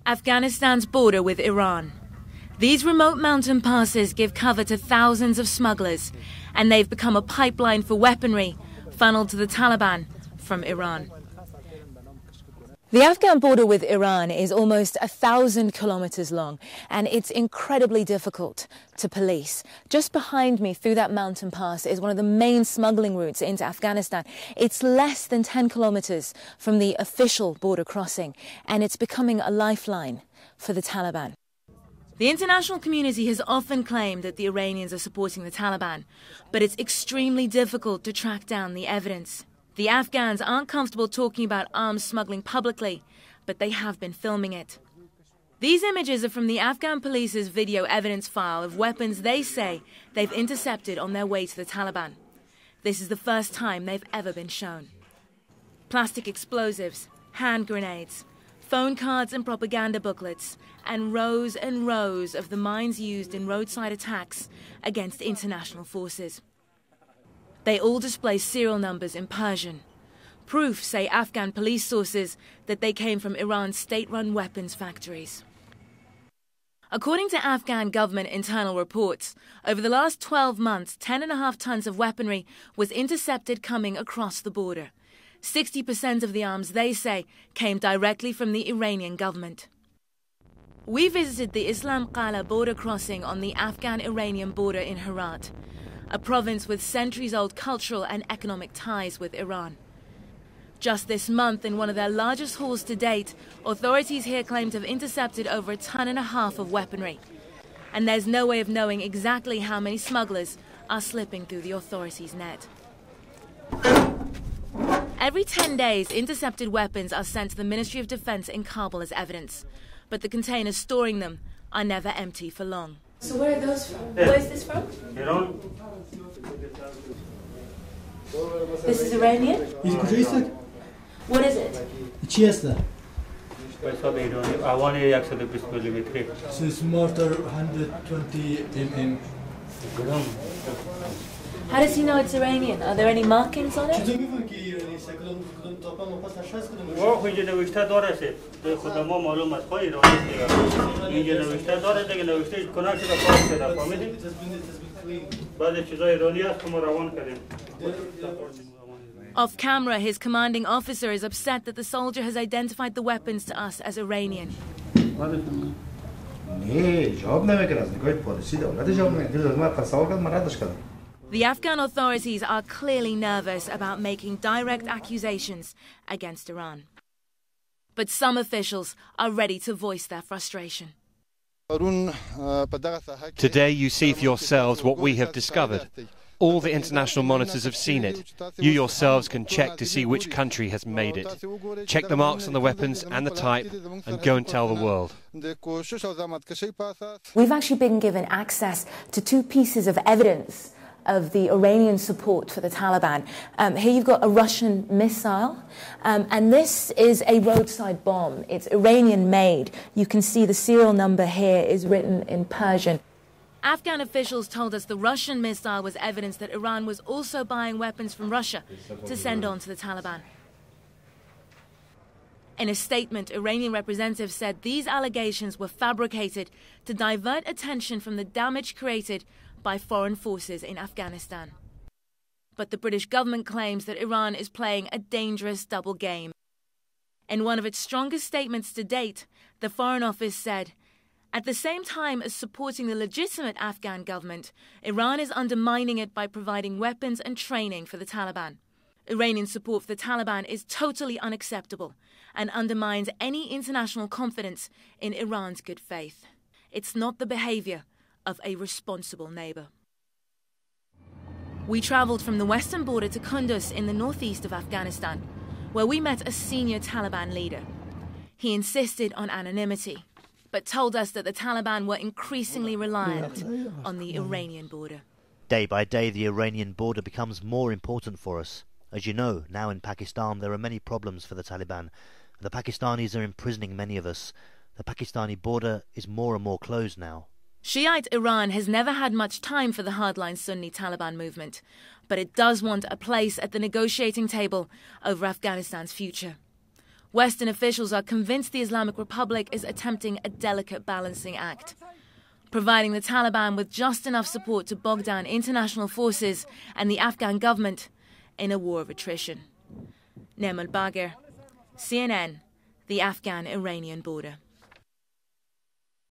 Afghanistan's border with Iran. These remote mountain passes give cover to thousands of smugglers, and they've become a pipeline for weaponry funneled to the Taliban from Iran. The Afghan border with Iran is almost 1,000 kilometers long, and it's incredibly difficult to police. Just behind me, through that mountain pass, is one of the main smuggling routes into Afghanistan. It's less than 10 kilometers from the official border crossing, and it's becoming a lifeline for the Taliban. The international community has often claimed that the Iranians are supporting the Taliban, but it's extremely difficult to track down the evidence. The Afghans aren't comfortable talking about arms smuggling publicly, but they have been filming it. These images are from the Afghan police's video evidence file of weapons they say they've intercepted on their way to the Taliban. This is the first time they've ever been shown. Plastic explosives, hand grenades, phone cards and propaganda booklets, and rows of the mines used in roadside attacks against international forces. They all display serial numbers in Persian. Proof, say Afghan police sources, that they came from Iran's state-run weapons factories. According to Afghan government internal reports, over the last 12 months, 10.5 tons of weaponry was intercepted coming across the border. 60% of the arms, they say, came directly from the Iranian government. We visited the Islam Qala border crossing on the Afghan-Iranian border in Herat, a province with centuries-old cultural and economic ties with Iran. Just this month, in one of their largest hauls to date, authorities here claim to have intercepted over 1.5 tons of weaponry. And there's no way of knowing exactly how many smugglers are slipping through the authorities' net. Every 10 days, intercepted weapons are sent to the Ministry of Defense in Kabul as evidence. But the containers storing them are never empty for long. So where are those from? Where is this from? Iran. This is Iranian? What is it? So it's mortar 120 mm. How does he know it's Iranian? Are there any markings on it? Off camera, his commanding officer is upset that the soldier has identified the weapons to us as Iranian. The Afghan authorities are clearly nervous about making direct accusations against Iran. But some officials are ready to voice their frustration. Today you see for yourselves what we have discovered. All the international monitors have seen it. You yourselves can check to see which country has made it. Check the marks on the weapons and the type and go and tell the world. We've actually been given access to 2 pieces of evidence of the Iranian support for the Taliban. Here you've got a Russian missile, and this is a roadside bomb. It's Iranian made. You can see the serial number here is written in Persian. Afghan officials told us the Russian missile was evidence that Iran was also buying weapons from Russia to send on to the Taliban. In a statement, Iranian representatives said these allegations were fabricated to divert attention from the damage created by foreign forces in Afghanistan. But the British government claims that Iran is playing a dangerous double game. In one of its strongest statements to date, the Foreign Office said, at the same time as supporting the legitimate Afghan government, Iran is undermining it by providing weapons and training for the Taliban. Iranian support for the Taliban is totally unacceptable and undermines any international confidence in Iran's good faith. It's not the behavior of a responsible neighbor. We traveled from the western border to Kunduz in the northeast of Afghanistan, where we met a senior Taliban leader. He insisted on anonymity, but told us that the Taliban were increasingly reliant on the Iranian border. Day by day, the Iranian border becomes more important for us. As you know, now in Pakistan there are many problems for the Taliban. The Pakistanis are imprisoning many of us. The Pakistani border is more and more closed now. Shiite Iran has never had much time for the hardline Sunni Taliban movement, but it does want a place at the negotiating table over Afghanistan's future. Western officials are convinced the Islamic Republic is attempting a delicate balancing act, providing the Taliban with just enough support to bog down international forces and the Afghan government in a war of attrition. Nima Elbagir, CNN, the Afghan-Iranian border.